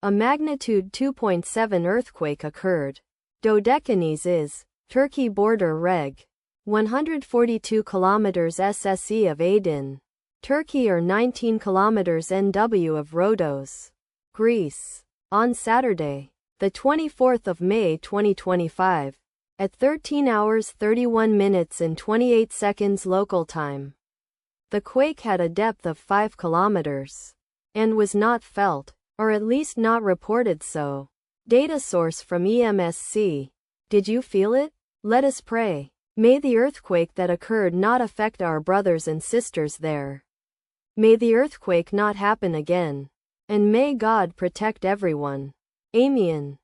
A magnitude 2.7 earthquake occurred. Dodecanese is Turkey border Reg. 142 kilometers SSE of Aydin, Turkey or 19 kilometers NW of Rhodos, Greece. On Saturday, the 24th of May 2025, at 13 hours 31 minutes and 28 seconds local time, the quake had a depth of 5 kilometers and was not felt, or at least not reported so. Data source from EMSC. Did you feel it? Let us pray. May the earthquake that occurred not affect our brothers and sisters there. May the earthquake not happen again. And may God protect everyone. Amen.